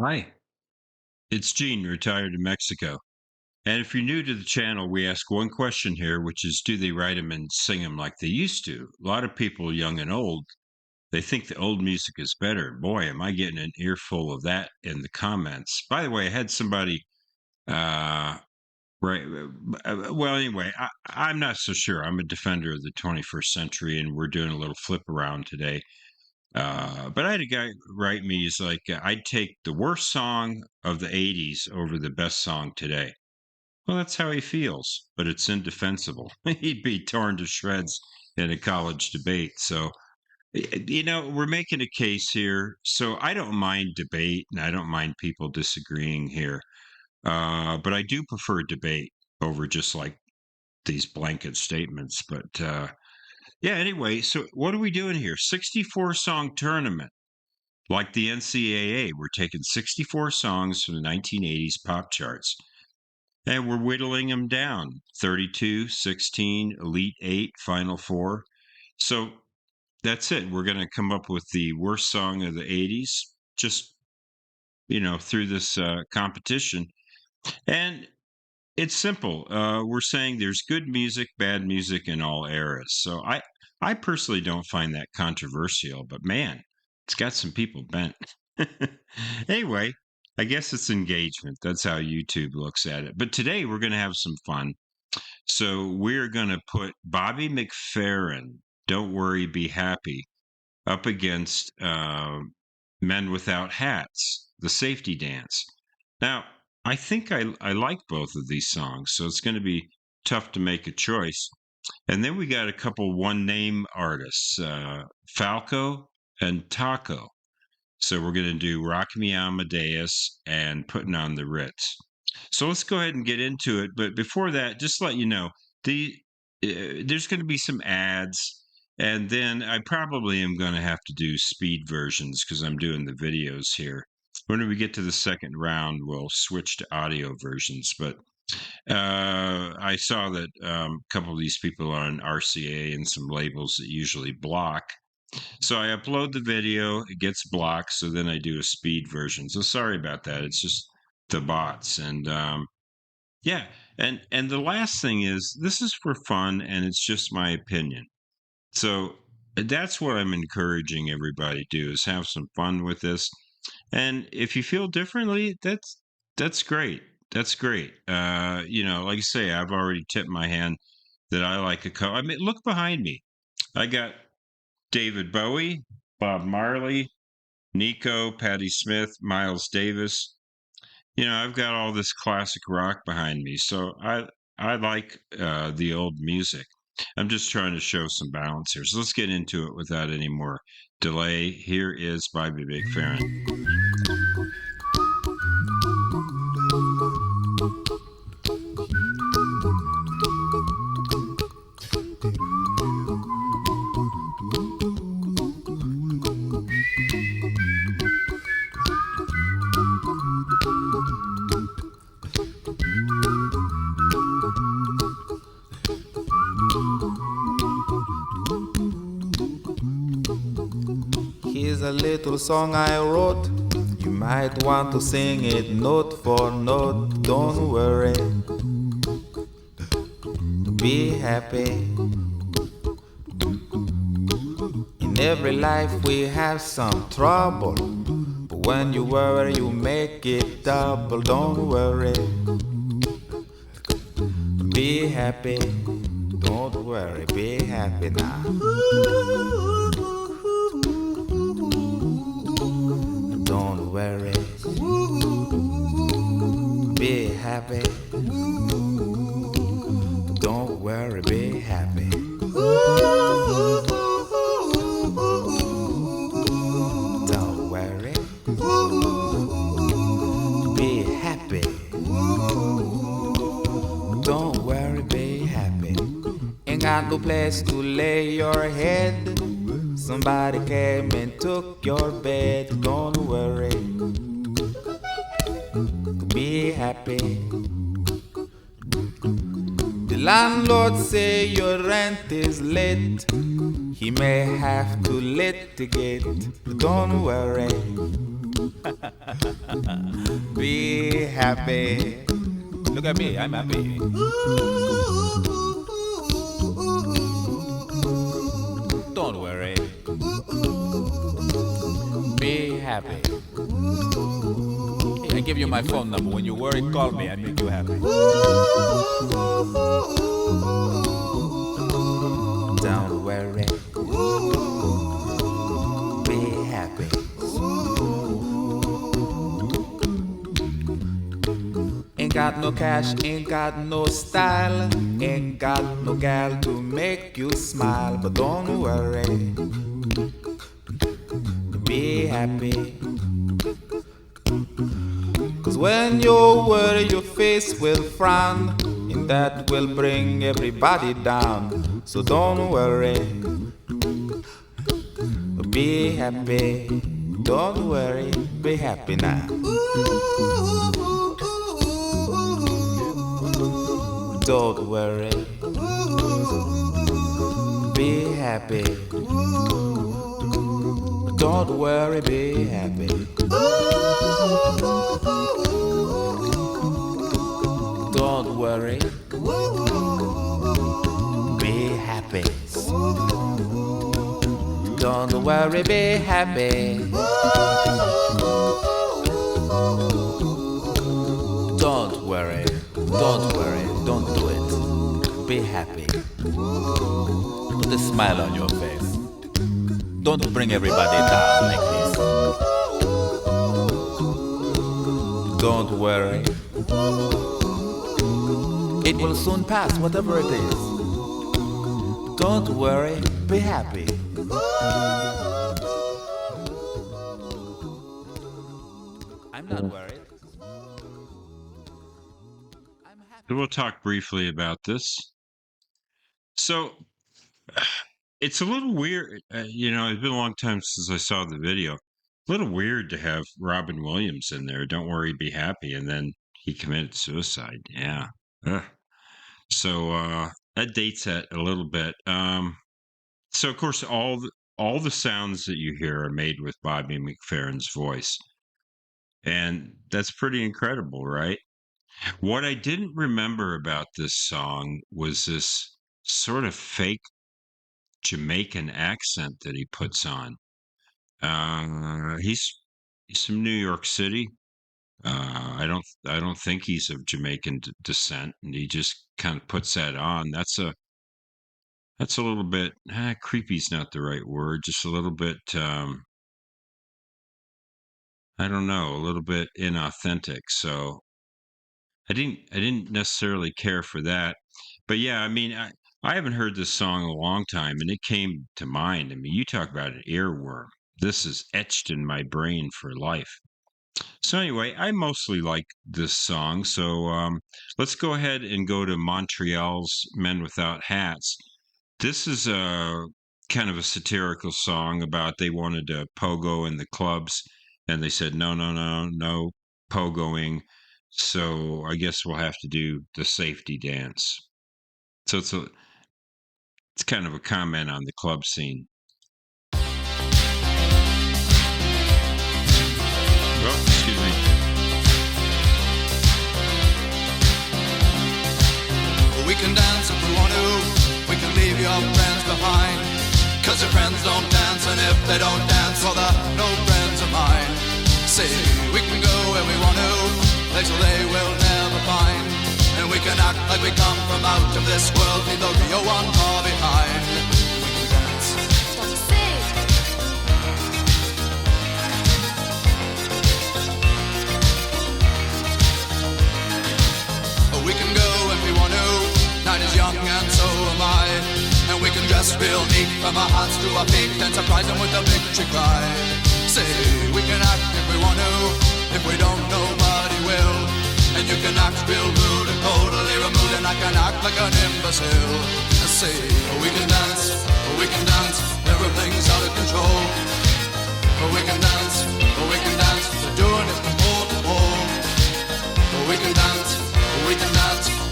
Hi, it's Gene, retired in Mexico. And if you're new to the channel, we ask one question here, which is do they write them and sing them like they used to? A lot of people, young and old, they think the old music is better. Boy, am I getting an earful of that in the comments. By the way, I had somebody, uh, right. Well, anyway, I'm not so sure. I'm a defender of the 21st century, and we're doing a little flip around today. But I had a guy write me, he's like, I'd take the worst song of the 80s over the best song today. Well, that's how he feels, but it's indefensible. He'd be torn to shreds in a college debate. So, we're making a case here. So I don't mind debate and I don't mind people disagreeing here. But I do prefer debate over just like these blanket statements. But yeah, anyway, so what are we doing here? 64 song tournament. Like the NCAA, we're taking 64 songs from the 1980s pop charts and we're whittling them down 32, 16, Elite 8, Final 4. So that's it. We're going to come up with the worst song of the 80s just, through this competition. And it's simple. We're saying there's good music, bad music in all eras. So I personally don't find that controversial, but man, it's got some people bent. Anyway, I guess it's engagement. That's how YouTube looks at it. But today we're going to have some fun. So we're going to put Bobby McFerrin, Don't Worry, Be Happy, up against Men Without Hats, the safety dance. Now, I think I like both of these songs, so it's going to be tough to make a choice. And then we got a couple one name artists, Falco and Taco. So we're going to do Rock Me Amadeus and Putting on the Ritz. So let's go ahead and get into it. But before that, just let you know, the there's going to be some ads. And then I probably am going to have to do speed versions because I'm doing the videos here. When we get to the second round, we'll switch to audio versions. But I saw that a couple of these people are on RCA and some labels that usually block. So I upload the video, it gets blocked, so then I do a speed version. So sorry about that. It's just the bots. And yeah, and the last thing is this is for fun and it's just my opinion. So that's what I'm encouraging everybody to do is have some fun with this. And if you feel differently, that's great. That's great. Like I say, I've already tipped my hand that I like a I mean, look behind me. I got David Bowie, Bob Marley, Nico, Patti Smith, Miles Davis. I've got all this classic rock behind me, so I like the old music. I'm just trying to show some balance here. So let's get into it without any more delay. Here is Bobby McFerrin. Here's a little song I wrote. You might want to sing it note for note. Don't worry, be happy. In every life we have some trouble, but when you worry you make it double. Don't worry, be happy. Don't worry, be happy now. Don't worry, be happy. Don't worry, be happy. Don't worry, be happy. Don't worry, be happy. Ain't got no place to lay your head. Somebody came and took your bed. Don't worry, be happy. The landlord say your rent is late. He may have to litigate. Don't worry, Be happy. Look at me, I'm happy. Don't worry. Be happy. Hey, I give you my phone number. When you worry, call me. I make you happy. Don't worry. Be happy. Ain't got no cash, ain't got no style, ain't got no gal to make you smile. But don't worry, be happy. 'Cause when you worry, your face will frown, and that will bring everybody down. So don't worry, be happy. Don't worry, be happy now. Don't worry, be happy. Don't worry, be happy. Don't worry, be happy. Don't worry, be happy. Don't worry, don't worry, don't do it. Be happy. Put a smile on your face. Don't bring everybody down like this. Don't worry. It will soon pass, whatever it is. Don't worry, be happy. I'm not worried. I'm happy. So we'll talk briefly about this. So it's a little weird. It's been a long time since I saw the video. A little weird to have Robin Williams in there. Don't worry, be happy. And then he committed suicide. Yeah. Ugh. So that dates that a little bit. So of course, all the sounds that you hear are made with Bobby McFerrin's voice, and that's pretty incredible, right? What I didn't remember about this song was this sort of fake Jamaican accent that he puts on. He's from New York City. I don't think he's of Jamaican descent, and he just kind of puts that on. That's a little bit creepy's not the right word. Just a little bit. I don't know, a little bit inauthentic. So I didn't necessarily care for that. But yeah, I mean, I haven't heard this song in a long time, and it came to mind. I mean, you talk about an earworm. This is etched in my brain for life. So anyway, I mostly like this song. So let's go ahead and go to Montreal's Men Without Hats. This is a kind of a satirical song about they wanted to pogo in the clubs, and they said no pogoing. So I guess we'll have to do the safety dance. So it's kind of a comment on the club scene. Oh, excuse me. We can dance if we want to. We can leave your friends behind. 'Cause your friends don't dance, and if they don't dance, well, they're no friends of mine. See, we can go where we want to, places they will never find. And we can act like we come from out of this world, leave the real one far behind. We can dance. Don't you say it? We can go if we want to. Night is young and so am I. And we can dress real neat from our hearts to our feet and surprise them with a victory cry. Say, we can act if we want to. If we don't, nobody will. And you can act real rude and totally removed, and I can act like an imbecile. Say, we can dance, everything's out of control. We can dance, we're doing it from pole to pole. We can dance,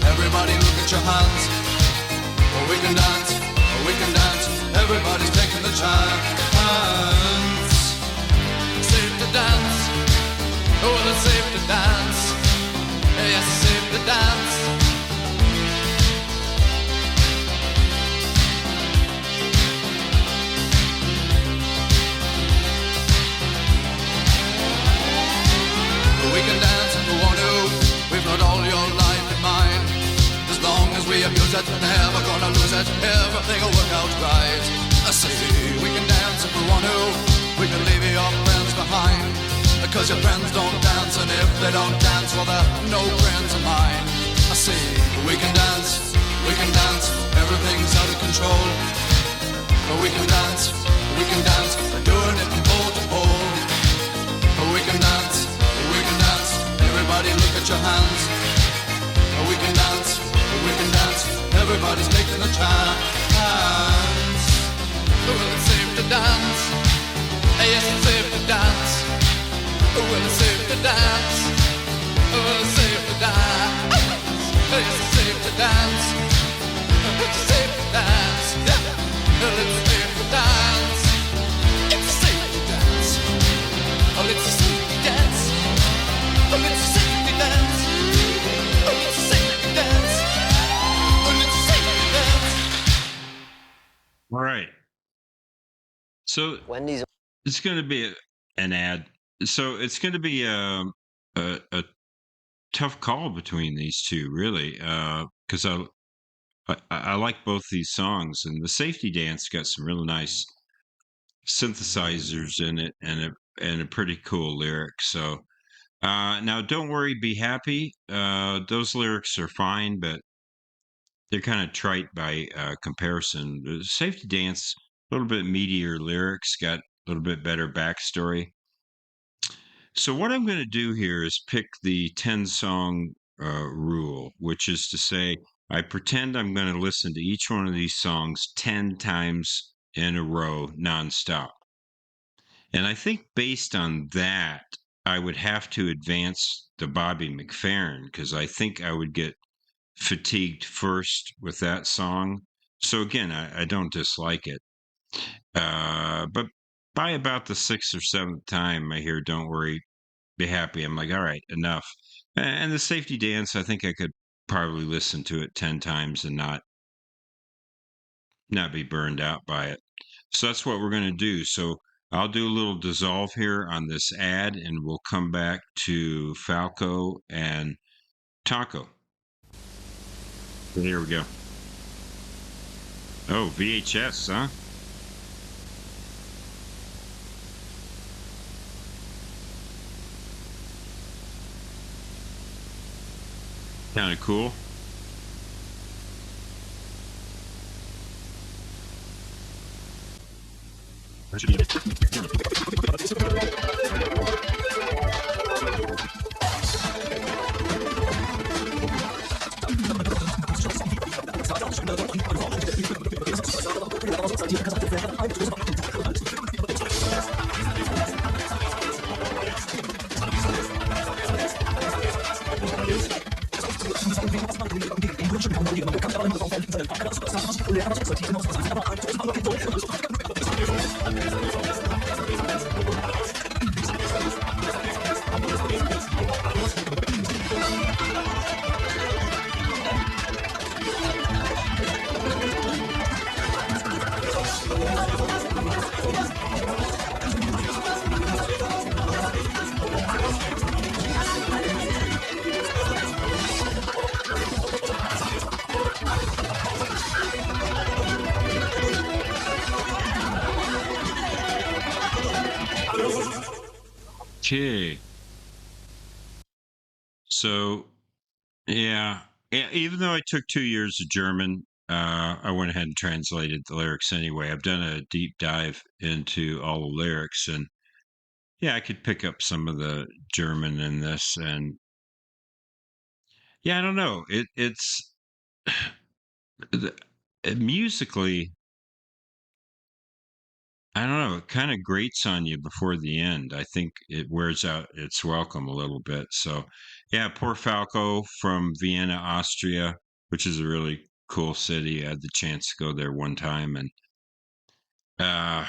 everybody look at your hands. We can dance, everybody's taking the chance. Safe to dance. that everything will work out right. I say we can dance if we want to, we can leave your friends behind, because your friends don't dance, and if they don't dance, well they're no friends of mine. I say we can dance, everything's out of control. But we can dance, we're doing it from pole to pole. But we can dance, everybody look at your hands. But we can dance, everybody's taking a chance. Well, it's safe to dance, yes, it's safe to dance. Well, it's safe to dance, well, it's safe to dance. Yes, it's safe to dance, it's safe to dance. Well, it's safe to dance, it's safe to dance. Oh, it's a safety dance, oh, it's a safety dance, oh, it's a safety dance, oh, it's a safety dance. All right. So Wendy's. it's going to be an ad. So it's going to be a tough call between these two, really, because I like both these songs, and the Safety Dance got some really nice synthesizers in it and a pretty cool lyric. So now, Don't Worry, Be Happy. Those lyrics are fine, but they're kind of trite by comparison. The Safety Dance, a little bit meatier lyrics, got a little bit better backstory. So what I'm going to do here is pick the 10 song rule, which is to say, I pretend I'm going to listen to each one of these songs 10 times in a row, nonstop. And I think based on that, I would have to advance the Bobby McFerrin, because I think I would get fatigued first with that song. So again, I don't dislike it. But by about the sixth or seventh time I hear Don't Worry, Be Happy, I'm like, all right, enough. And the Safety Dance, I think I could probably listen to it 10 times and not be burned out by it. So that's what we're going to do. So I'll do a little dissolve here on this ad, and we'll come back to Falco and Taco. So here we go. Oh, VHS, huh? Kind of cool. Okay. So, yeah, even though I took 2 years of German, I went ahead and translated the lyrics anyway. I've done a deep dive into all the lyrics, and yeah, I could pick up some of the German in this. And yeah, I don't know. It's musically, I don't know, it kind of grates on you before the end. I think it wears out its welcome a little bit. So, yeah, poor Falco from Vienna, Austria, which is a really cool city. I had the chance to go there one time, and uh,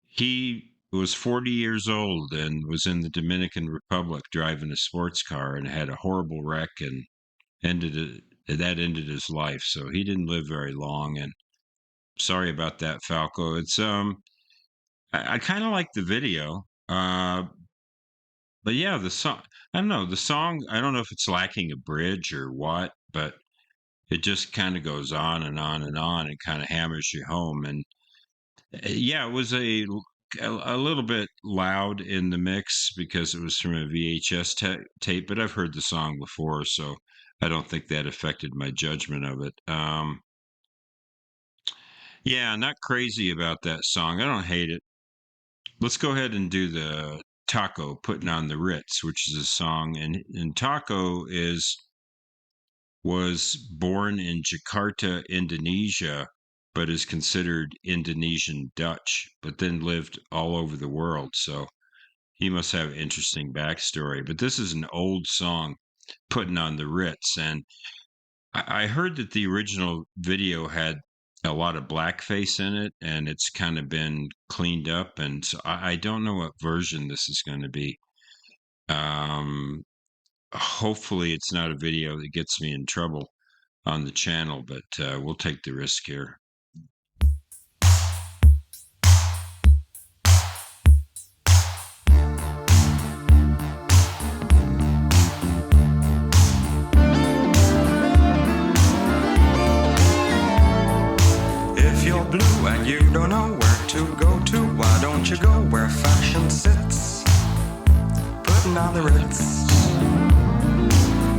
he was 40 years old and was in the Dominican Republic driving a sports car and had a horrible wreck and ended his life. So he didn't live very long. And sorry about that, Falco. It's I kind of like the video. But yeah, the song, I don't know, the song, I don't know if it's lacking a bridge or what, but it just kind of goes on and on and on and kind of hammers you home. And yeah, it was a little bit loud in the mix because it was from a VHS tape, but I've heard the song before, so I don't think that affected my judgment of it. Yeah, not crazy about that song. I don't hate it. Let's go ahead and do the Taco Putting on the Ritz, which is a song, and Taco was born in Jakarta, Indonesia, but is considered Indonesian Dutch, but then lived all over the world. So he must have an interesting backstory. But this is an old song, Putting on the Ritz. And I heard that the original video had a lot of blackface in it, and it's kind of been cleaned up. And so I don't know what version this is going to be. Hopefully, it's not a video that gets me in trouble on the channel, but we'll take the risk here. If you're blue and you don't know where to go to, why don't you go where fashion sits? Putting on the Ritz.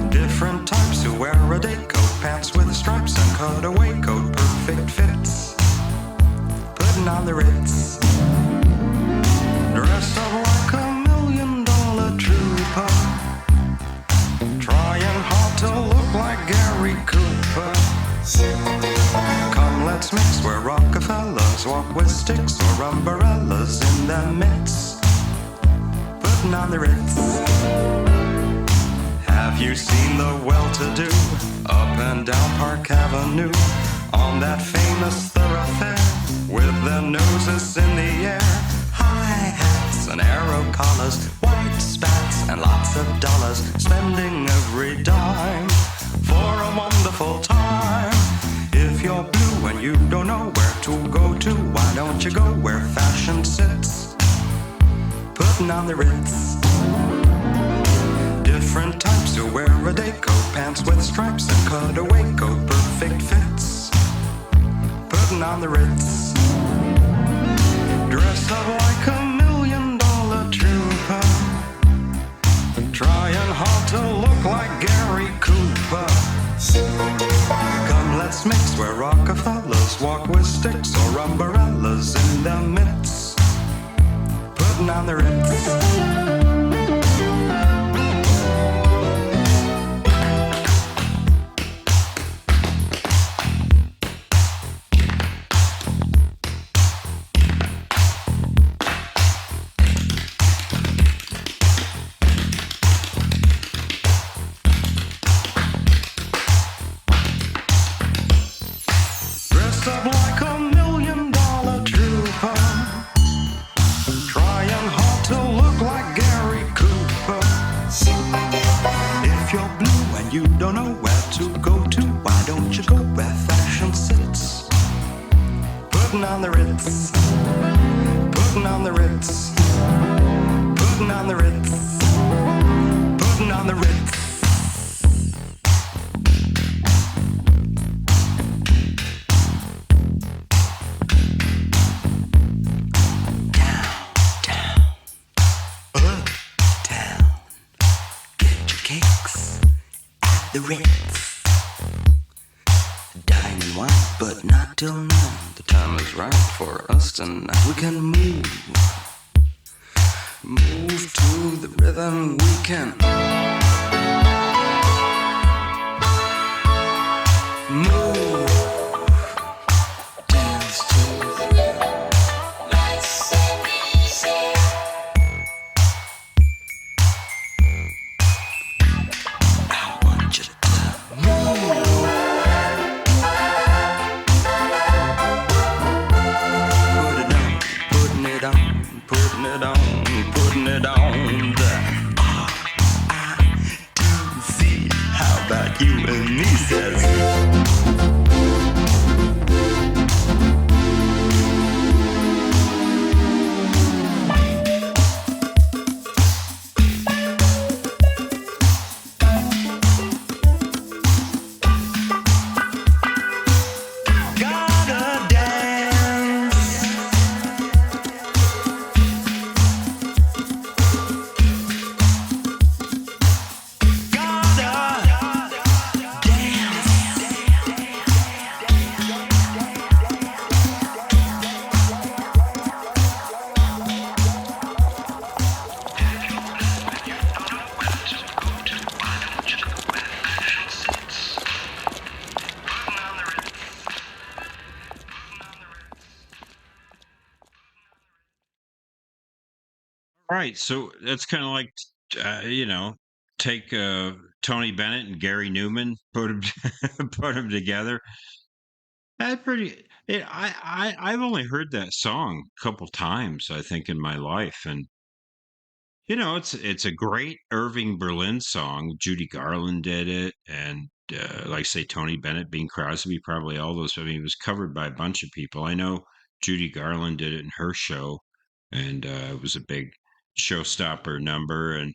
Different types who wear a day coat, pants with stripes and cutaway coat, perfect fits. Putting on the Ritz. Dressed up like $1 million trooper, trying hard to look like Gary Cooper. Come, let's mix where Rockefellers walk with sticks or umbrellas in their midst. Putting on the Ritz. Have you seen the well-to-do up and down Park Avenue on that famous thoroughfare with their noses in the air? High hats and arrow collars, white spats and lots of dollars, spending every dime for a wonderful time. If you're blue and you don't know where to go to, why don't you go where fashion sits? Putting on the Ritz. Different types who wear a day coat, pants with stripes and cutaway coat, perfect fits. Putting on the Ritz. Dressed up like $1 million trooper, trying hard to look like Gary Cooper. Come, let's mix where Rockefellers walk with sticks or umbrellas in their midst. Putting on the Ritz. Up like $1 million trooper, trying hard to look like Gary Cooper. If you're blue and you don't know where to go to, why don't you go where fashion sits? Putting on the Ritz. Putting on the Ritz. Putting on the Ritz. Putting on the Ritz. The Ritz. Dining wine, but not till now. The time is right for us tonight. We can move to the rhythm. We can move, dance to the rhythm. Nice and easy. I want you to move. Putting it on, putting it on, putting it on. The R-I-T-Z. How about you and me, says. Right. So that's kind of like, take Tony Bennett and Gary Newman, put them put them together. That pretty. I've only heard that song a couple times, I think, in my life, and it's a great Irving Berlin song. Judy Garland did it, and like I say, Tony Bennett, Bing Crosby, probably all those. I mean, it was covered by a bunch of people. I know Judy Garland did it in her show, and it was a big showstopper number. And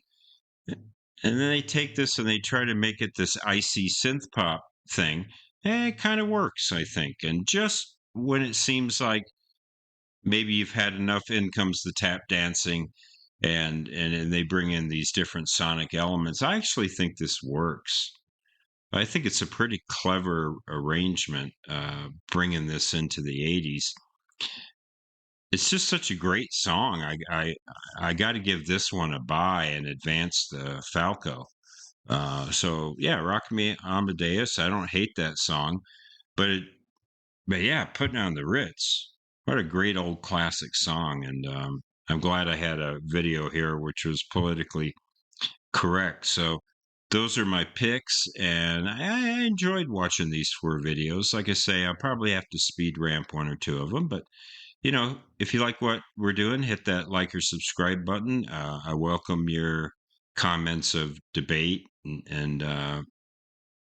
then they take this and they try to make it this icy synth pop thing. And it kind of works, I think. And just when it seems like maybe you've had enough, in comes the tap dancing, and they bring in these different sonic elements. I actually think this works. I think it's a pretty clever arrangement, bringing this into the 80s. It's just such a great song. I got to give this one a buy and advance the Falco. So yeah, Rock Me Amadeus. I don't hate that song, but but yeah, putting on the Ritz. What a great old classic song, and I'm glad I had a video here which was politically correct. So those are my picks, and I enjoyed watching these 4 videos. Like I say, I'll probably have to speed ramp 1 or 2 of them, but if you like what we're doing, hit that like or subscribe button. I welcome your comments of debate, and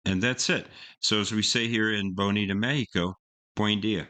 that's it. So as we say here in Bonita, Mexico, buen dia.